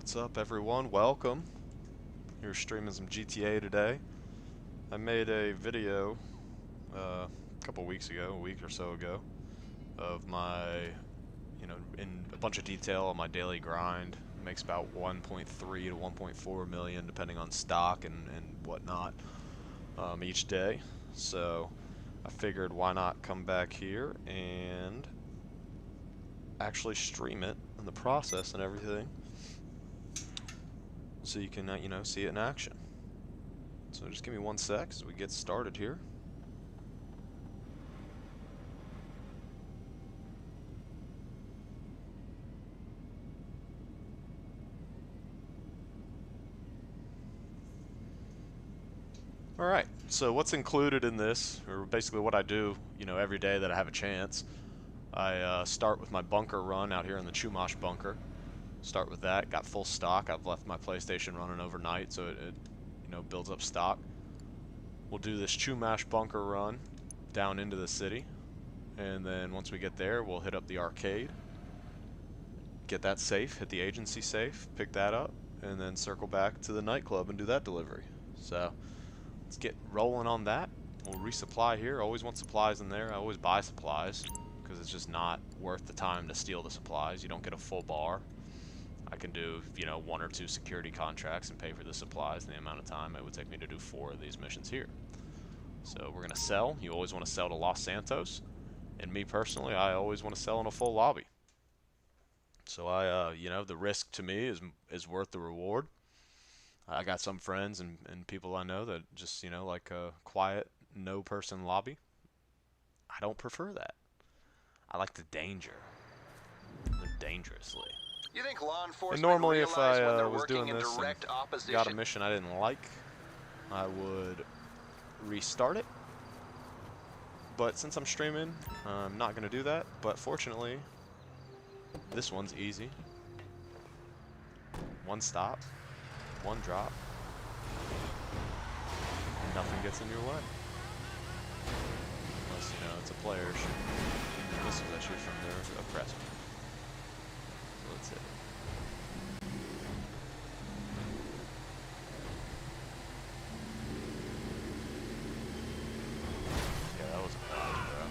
What's up, everyone? Welcome. You're streaming some GTA today. I made a video a couple weeks ago, a week or so ago, of my, in a bunch of detail on my daily grind. It makes about 1.3 to 1.4 million, depending on stock and whatnot, each day. So I figured why not come back here and actually stream it and the process and everything, so you can, see it in action. So just give me 1 sec as we get started here. Alright, so what's included in this, or basically what I do, every day that I have a chance. I start with my bunker run out here in the Chumash bunker. Start with that, got full stock. I've left my PlayStation running overnight, so it builds up stock. We'll do this Chumash bunker run down into the city, and then once we get there, we'll hit up the arcade, get that safe, hit the agency safe, pick that up, and then circle back to the nightclub and do that delivery. So let's get rolling on that. We'll resupply here. Always want supplies in there. I always buy supplies because it's just not worth the time to steal the supplies. You don't get a full bar. I can do, 1 or 2 security contracts and pay for the supplies in the amount of time it would take me to do 4 of these missions here. So we're going to sell. You always want to sell to Los Santos. And me personally, I always want to sell in a full lobby. So the risk to me is worth the reward. I got some friends and people I know that just, like a quiet, no-person lobby. I don't prefer that. I like the danger. Live dangerously. You think law enforcement And normally if realize when I they're was working doing in this direct and opposition? got a mission I didn't like, I would restart it. But since I'm streaming, I'm not going to do that. But fortunately, this one's easy. 1 stop, 1 drop. Nothing gets in your way. Unless, it's a player shooting missiles at you from their oppressor. So let's hit it. Yeah, that was a bad throw.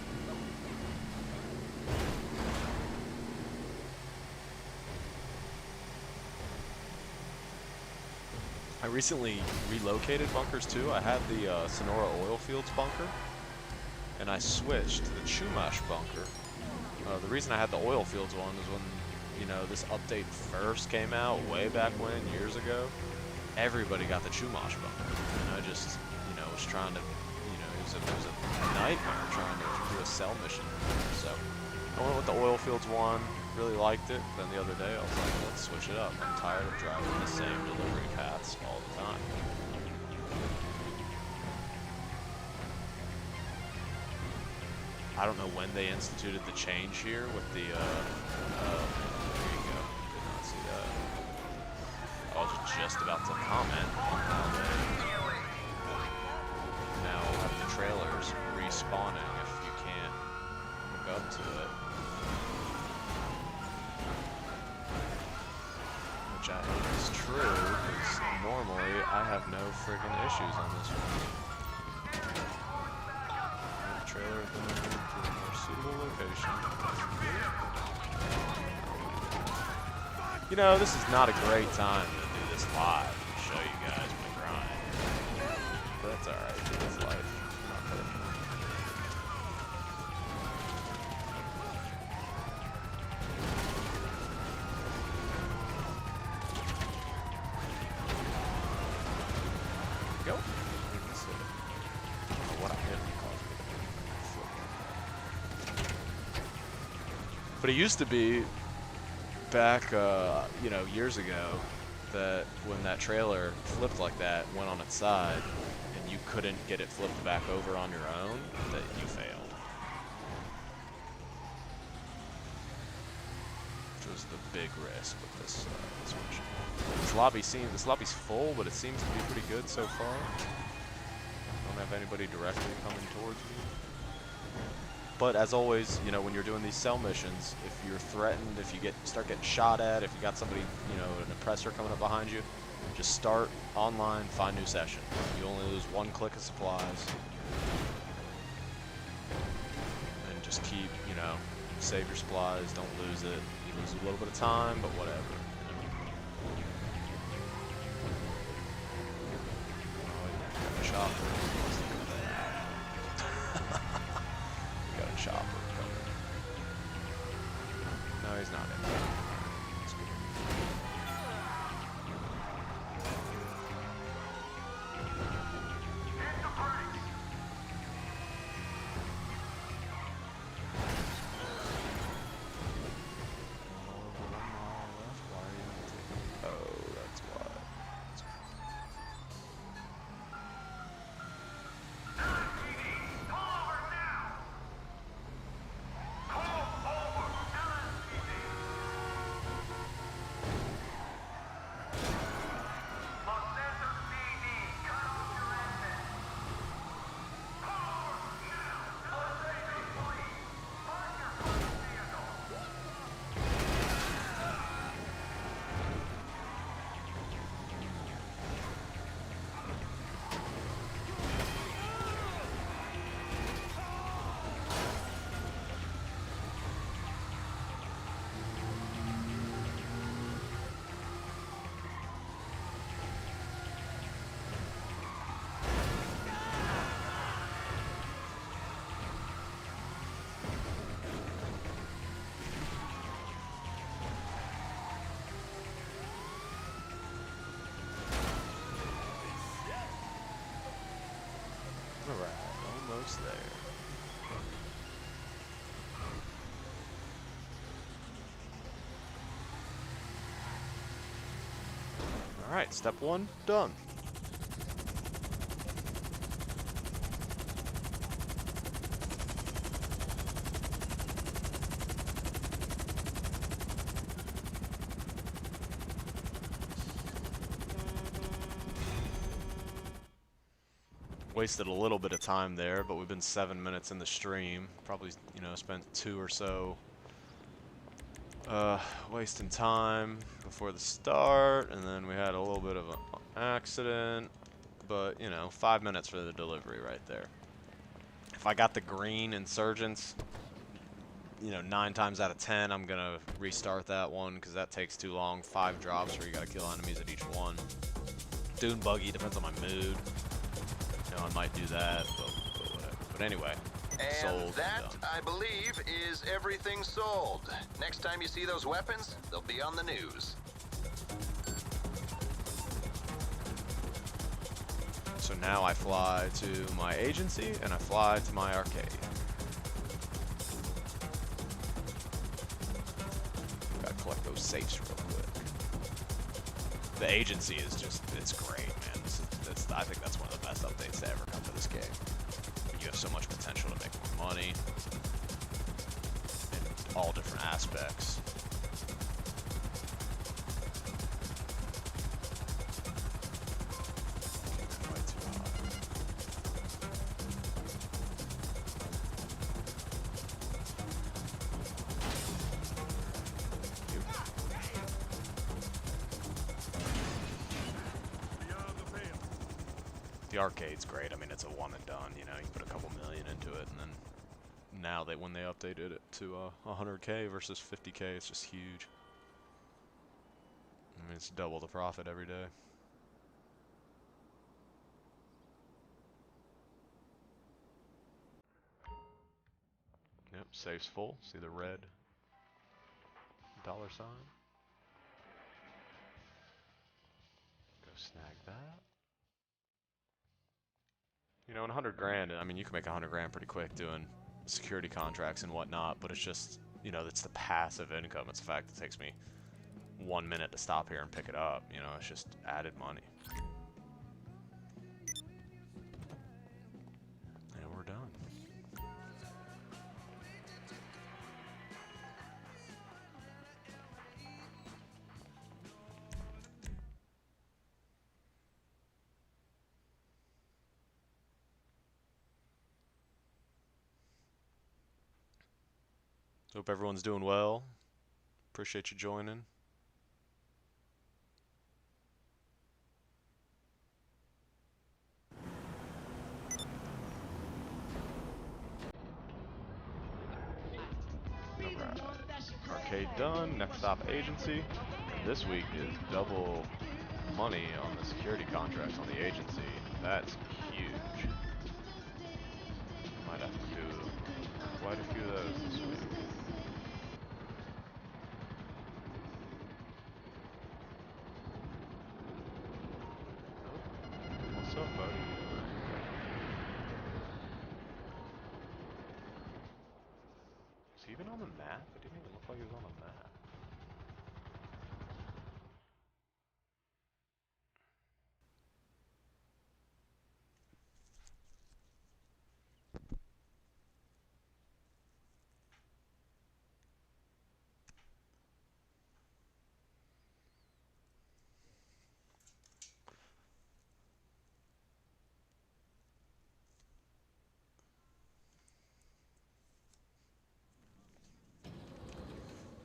I recently relocated bunkers too. I had the Sonora oil fields bunker, and I switched to the Chumash bunker. The reason I had the oil fields one is when, this update first came out way back when, years ago. Everybody got the Chumash bunker, and I just, was trying to, it was a nightmare trying to do a cell mission. So I went with the oil fields one. Really liked it. Then the other day I was like, let's switch it up. I'm tired of driving the same delivery paths all the time. I don't know when they instituted the change here with the, there you go. Did not see that. I was just about to comment on how they now have the trailers respawning if you can't hook up to it. Which I think is true, because normally I have no friggin' issues on this one. The trailer has been moved to a more suitable location. This is not a great time to do this live and show you guys my grind. But that's alright, it's life. Not perfect. Go. I don't know what I hit but it used to be back, years ago, that when that trailer flipped like that, went on its side, and you couldn't get it flipped back over on your own, that you failed. Which was the big risk with this mission. This lobby's full, but it seems to be pretty good so far. Don't have anybody directly coming towards me. But as always, you know, when you're doing these cell missions, if you're threatened, if you start getting shot at, if you got somebody, you know, an oppressor coming up behind you, just start online, find new session. You only lose one click of supplies. And just keep, you know, save your supplies, don't lose it. You lose a little bit of time, but whatever. Oh, yeah, got a chopper. Got a chopper coming. No, he's not in there. That's good. Oh, that's why. Alright, almost there. Alright, step one, done. Wasted a little bit of time there, but we've been 7 minutes in the stream. Probably, you know, spent 2 or so wasting time before the start, and then we had a little bit of an accident, but, you know, 5 minutes for the delivery right there. If I got the green insurgents, you know, 9 times out of 10, I'm gonna restart that one, because that takes too long. 5 drops where you gotta kill enemies at each one. Dune buggy, depends on my mood. You know, I might do that, but whatever. But anyway, sold. And that, I believe, is everything sold. Next time you see those weapons, they'll be on the news. So now I fly to my agency, and I fly to my arcade. Gotta collect those safes real quick. The agency is just, it's great, man. I think that's one of the best updates to ever come to this game. You have so much potential to make more money in all different aspects. The arcade's great. I mean, it's a one and done, you know, you put a couple million into it, and then now when they updated it to 100K versus 50K, it's just huge. I mean, it's double the profit every day. Yep, safe's full. See the red $sign? Go snag that. You know, in 100 grand, I mean, you can make 100 grand pretty quick doing security contracts and whatnot, but it's just, you know, it's the passive income. It's the fact that it takes me 1 minute to stop here and pick it up. You know, it's just added money. And we're done. Hope everyone's doing well. Appreciate you joining. Alright. Arcade done. Next stop agency. And this week is double money on the security contracts on the agency. That's huge. Might have to do quite a few of those this week. What's up, buddy? Is he even on the map? It didn't even look like he was on the map.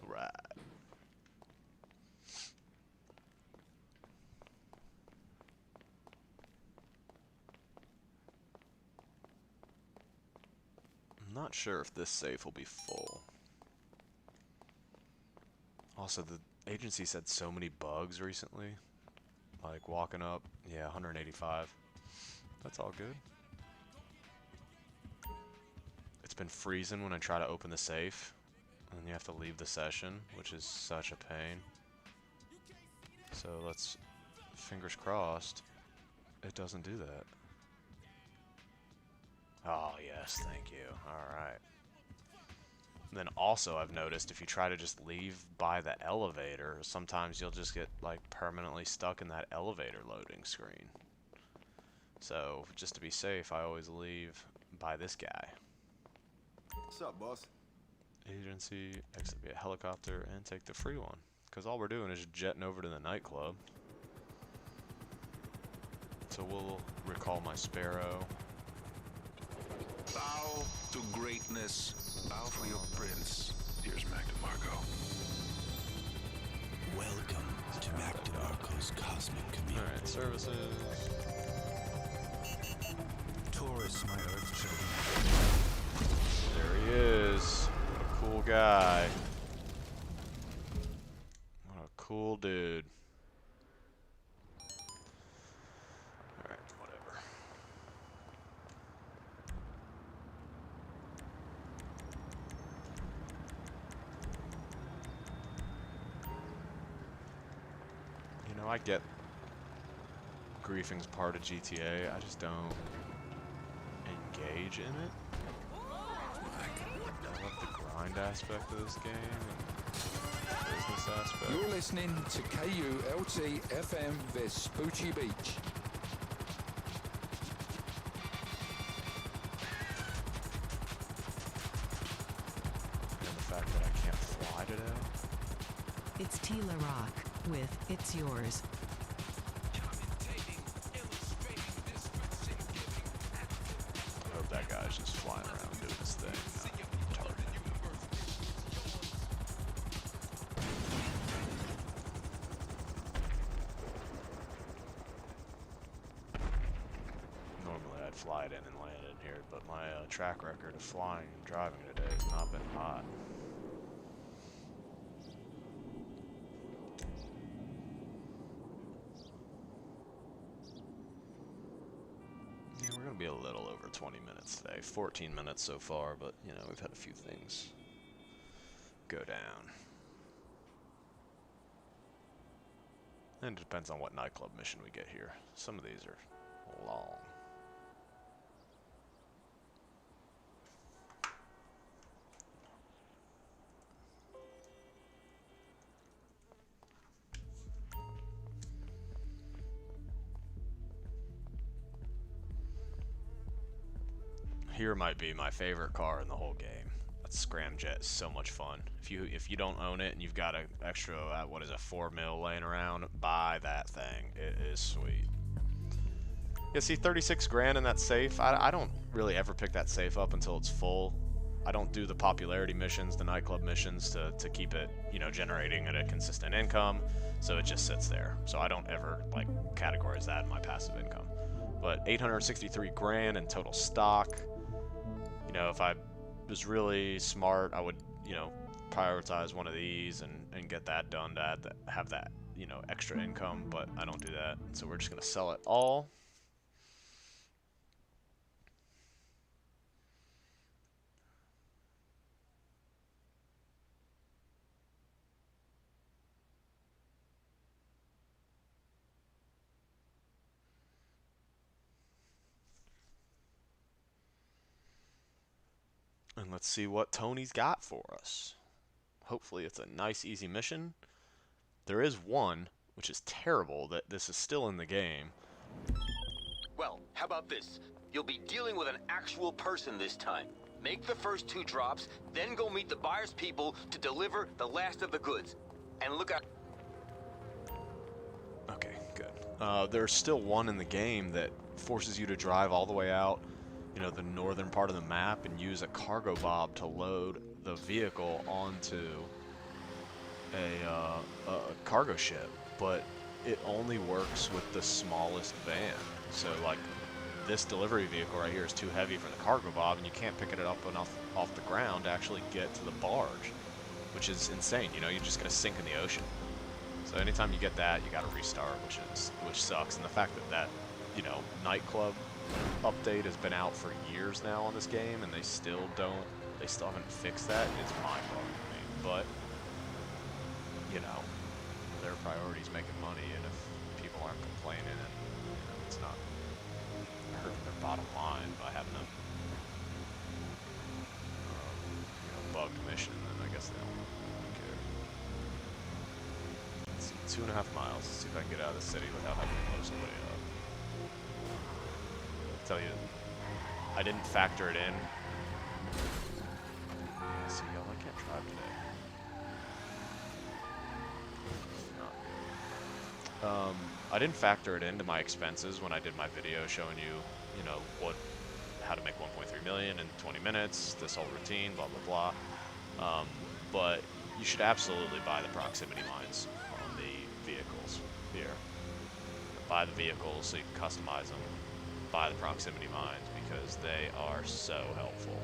Right. I'm not sure if this safe will be full. Also, the agency said so many bugs recently. Like walking up, yeah, 185. That's all good. It's been freezing when I try to open the safe, and you have to leave the session, which is such a pain. So let's, fingers crossed, it doesn't do that. Oh yes, thank you. Alright. Then also I've noticed if you try to just leave by the elevator, sometimes you'll just get like permanently stuck in that elevator loading screen. So just to be safe, I always leave by this guy. What's up, boss? Agency, exit via helicopter, and take the free one. Because all we're doing is jetting over to the nightclub. So we'll recall my Sparrow. Bow to greatness. Bow for your prince. Here's Mac DeMarco. Welcome to Mac DeMarco's cosmic community. Alright, services. Taurus, my earth children. There he is. What a cool guy. What a cool dude. Alright, whatever. You know, I get griefing's part of GTA. I just don't engage in it. I love the grind aspect of this game and the business aspect. You're listening to KULT FM Vespucci Beach. And the fact that I can't fly today. It's Tila Rock with It's Yours. I hope that guy's just flying around doing his thing. Targeting. Normally I'd fly it in and land in here, but my track record of flying and driving today has not been hot. Yeah, we're gonna be a little over 20 minutes today. 14 minutes so far, but you know, we've had a few things go down. And it depends on what nightclub mission we get here. Some of these are long. Here might be my favorite car in the whole game. That Scramjet is so much fun. If you don't own it and you've got an extra what is it, 4 mil laying around, buy that thing. It is sweet. Yeah, see, 36 grand in that safe. I don't really ever pick that safe up until it's full. I don't do the popularity missions, the nightclub missions to keep it, you know, generating at a consistent income. So it just sits there. So I don't ever like categorize that in my passive income. But 863 grand in total stock. You know, if I was really smart, I would, you know, prioritize one of these and get that done to have that, you know, extra income, but I don't do that. So we're just going to sell it all. And let's see what Tony's got for us. Hopefully it's a nice, easy mission. There is one, which is terrible that this is still in the game. Well, how about this? You'll be dealing with an actual person this time. Make the first 2 drops, then go meet the buyer's people to deliver the last of the goods. And look out. Okay, good. There's still one in the game that forces you to drive all the way out, you know, the northern part of the map and use a cargo bob to load the vehicle onto a cargo ship, but it only works with the smallest van. So like this delivery vehicle right here is too heavy for the cargo bob, and you can't pick it up enough off the ground to actually get to the barge, which is insane. You know, you're just gonna sink in the ocean. So anytime you get that, you gotta restart, which sucks. And the fact that you know, nightclub update has been out for years now on this game, and they still haven't fixed that, is mind-blowing to me. But you know, their priority is making money, and if people aren't complaining, and you know, it's not hurting their bottom line by having a you know, bugged mission, then I guess they don't care. Let's see, 2.5 miles. Let's see if I can get out of the city without having to blow somebody up. I'll tell you, I didn't factor it in. Yeah, see, y'all, I can't drive today. I didn't factor it into my expenses when I did my video showing you, you know, how to make 1.3 million in 20 minutes, this whole routine, blah, blah, blah. But you should absolutely buy the proximity mines on the vehicles here. Buy the vehicles so you can customize them. Buy the proximity mines because they are so helpful.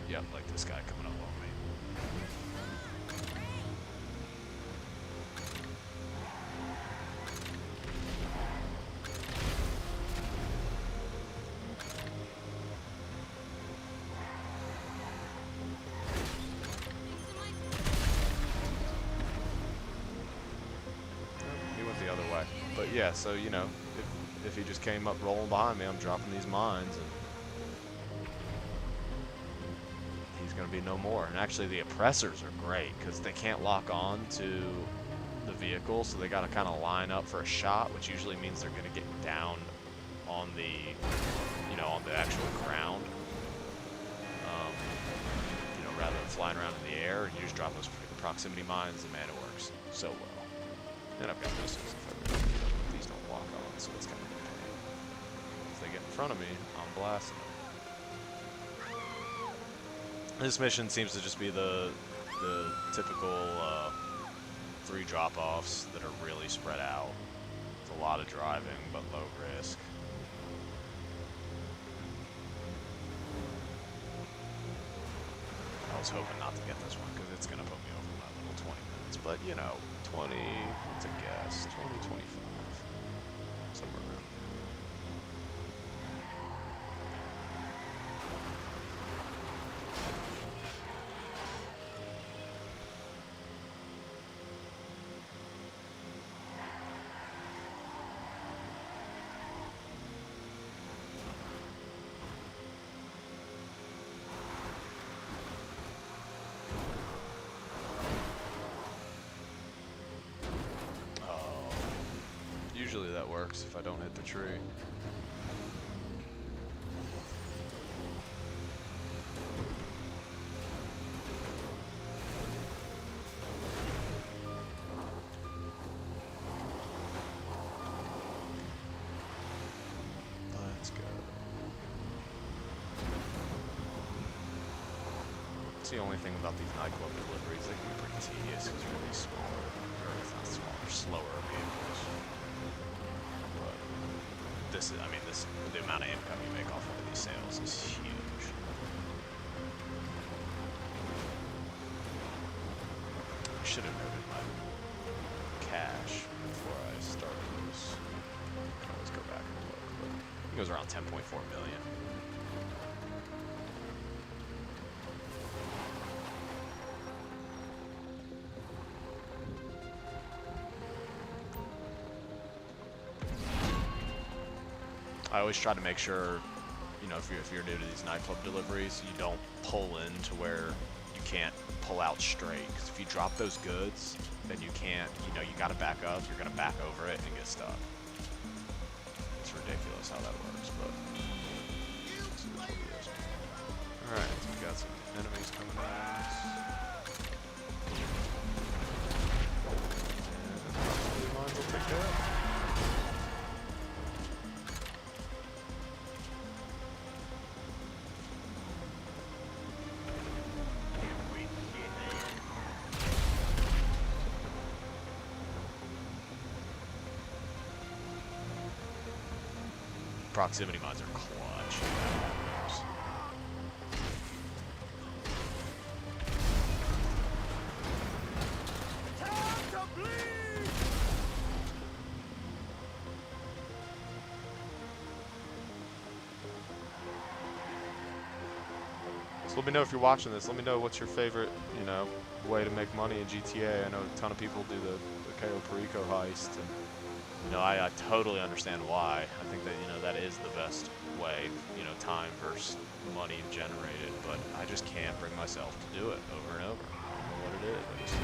Yep, like this guy coming up on me. But yeah, so you know, if he just came up rolling behind me, I'm dropping these mines, and he's gonna be no more. And actually, the oppressors are great because they can't lock on to the vehicle, so they gotta kind of line up for a shot, which usually means they're gonna get down on the, you know, on the actual ground. You know, rather than flying around in the air, and you just drop those proximity mines, and man, it works so well. And I've got missiles if I really need them. These don't lock on, so it's kind of a pain. If they get in front of me, I'm blasting them. This mission seems to just be the typical 3 drop-offs that are really spread out. It's a lot of driving, but low risk. I was hoping not to get this one because it's going to put me over my little 20 minutes, but you know, 20, it's a guess, 20, 25, somewhere around there. Usually that works if I don't hit the tree. Let's go. That's the only thing about these nightclub deliveries. They can be pretty tedious. It's really smaller, or it's not smaller, slower vehicles. But this is, I mean, the amount of income you make off of these sales is huge. I should have noted my cash before I started this. I can always go back and look, but I think it was around 10.4 million. I always try to make sure, you know, if you're new to these nightclub deliveries, you don't pull in to where you can't pull out straight. Because if you drop those goods, then you can't, you know, you got to back up. You're going to back over it and get stuck. It's ridiculous how that works, but this is what it is. All right, so we got some enemies coming at us. And hopefully mine will pick it up. Proximity mines are clutch. So let me know if you're watching this. Let me know what's your favorite, you know, way to make money in GTA. I know a ton of people do the Cayo Perico heist, and you know, I totally understand why. I think that, you know, that is the best way, you know, time versus money generated, but I just can't bring myself to do it over and over. I don't know what it is. I just,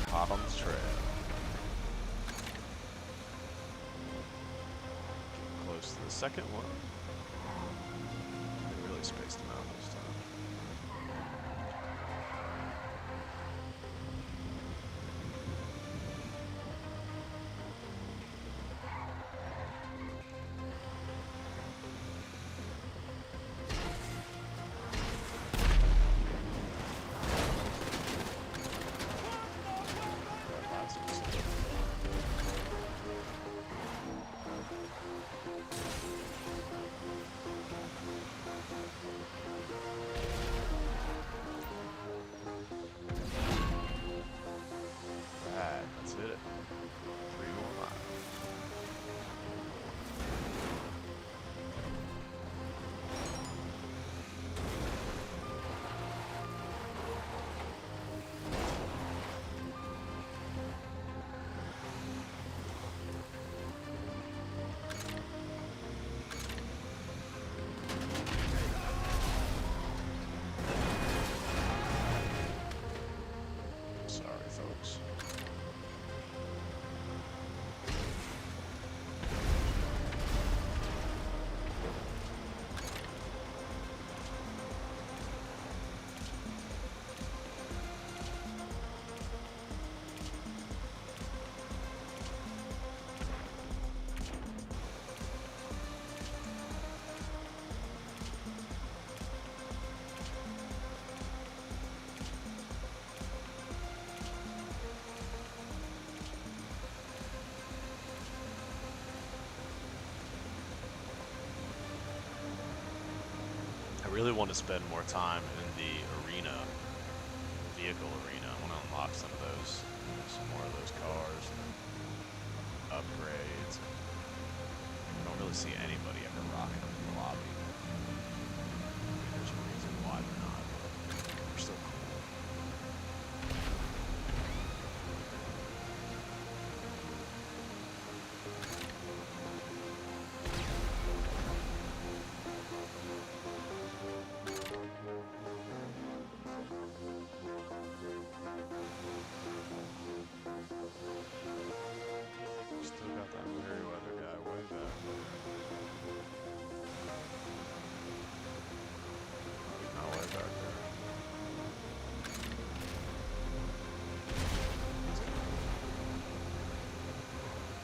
hot on the trail. Getting close to the second one. They really spaced them out this time. Let's hit it. 3 more miles. Sorry, folks. I really want to spend more time in the arena, vehicle arena. I want to unlock some of those, some more of those cars, and upgrades. I don't really see anybody ever rocking them in the lobby. Maybe there's a reason.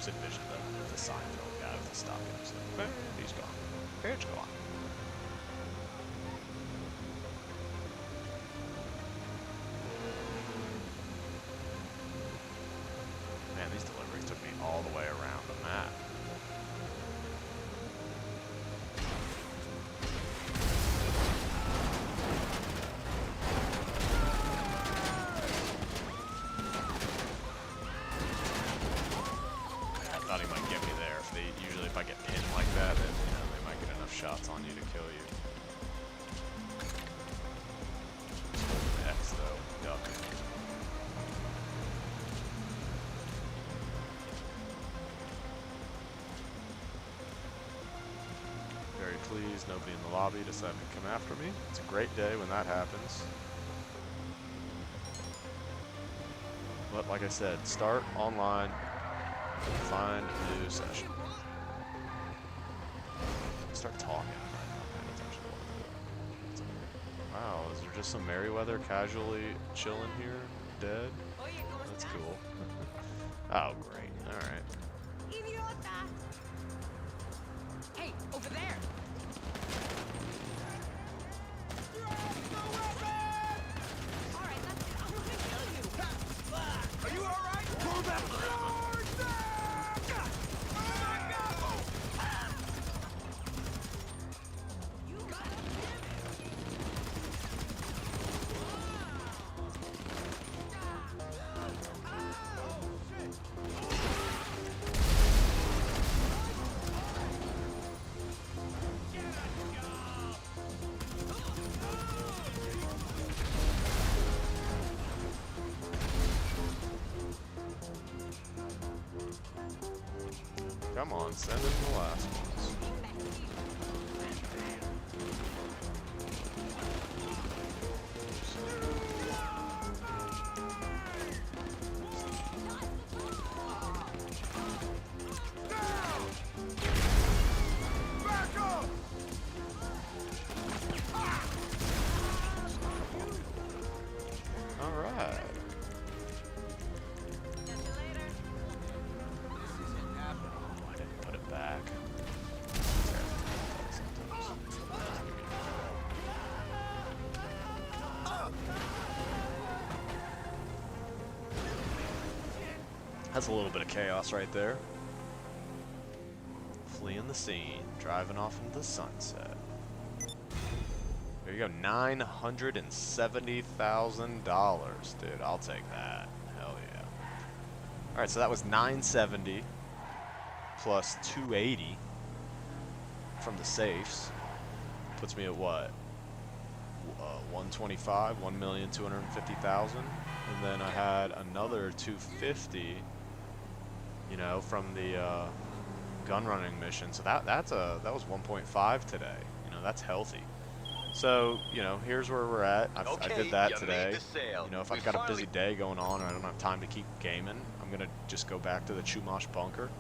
just envisioned the Seinfeld guy with the stocking. So, he's gone. It's gone. Man, these deliveries took me all the way around the map. I thought he might get me there. Usually if I get pinned like that, then, you know, they might get enough shots on you to kill you. X though, duck. Very pleased nobody in the lobby decided to come after me. It's a great day when that happens. But like I said, start online, find a new session. Start talking. I'm not paying attention to what I'm doing. Wow, is there just some Merryweather casually chilling here, dead? That's cool. Oh, great. Alright. Hey, over there! Alright, that's it. I'm gonna kill you! Are you alright? Pull back! Come on, send in the last ones. Alright. I didn't put it back. That's a little bit of chaos right there. Fleeing the scene, driving off into the sunset. There you go, $970,000, dude. I'll take that. Hell yeah. All right, so that was 970 plus 280 from the safes. Puts me at what? 125, 1,250,000, and then I had another 250. You know, from the gun running mission. So that was 1.5 today. You know, that's healthy. So, you know, here's where we're at. I did that today. You know, if I've got a busy day going on and I don't have time to keep gaming, I'm going to just go back to the Chumash bunker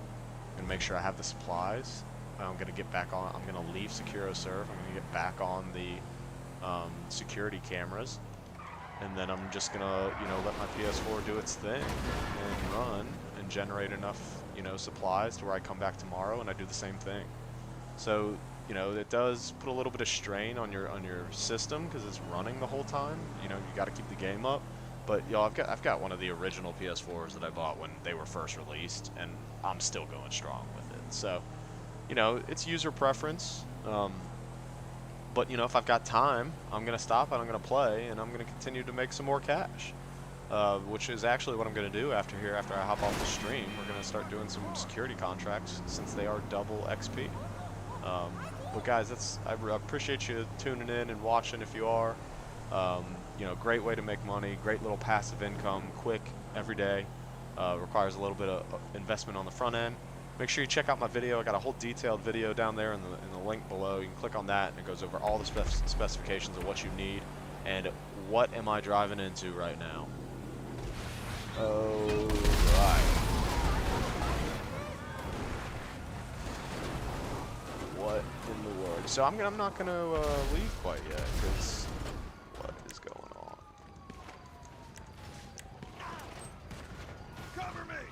and make sure I have the supplies. I'm going to get back on, I'm going to leave SecuroServe. I'm going to get back on the security cameras. And then I'm just going to, you know, let my PS4 do its thing and run and generate enough, you know, supplies to where I come back tomorrow and I do the same thing. So, you know, it does put a little bit of strain on your system because it's running the whole time. You know, you got to keep the game up. But y'all, I've got one of the original PS4s that I bought when they were first released, and I'm still going strong with it. So, you know, it's user preference. But you know, if I've got time, I'm gonna stop and I'm gonna play, and I'm gonna continue to make some more cash. Which is actually what I'm going to do after I hop off the stream. We're going to start doing some security contracts since they are double XP. But guys, I appreciate you tuning in and watching if you are. You know, great way to make money, great little passive income, quick, every day. Requires a little bit of investment on the front end. Make sure you check out my video. I got a whole detailed video down there in the link below. You can click on that and it goes over all the specifications of what you need and what am I driving into right now. Alright. What in the world? So I'm not gonna leave quite yet, because what is going on? Cover me!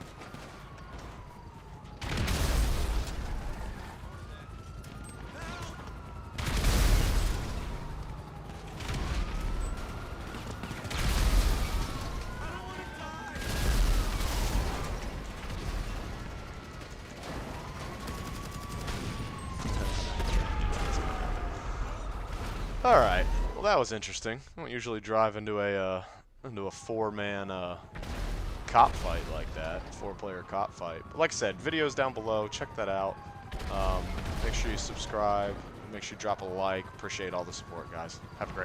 All right. Well, that was interesting. I don't usually drive into a four-man cop fight like that, four-player cop fight. But like I said, videos down below. Check that out. Make sure you subscribe. Make sure you drop a like. Appreciate all the support, guys. Have a great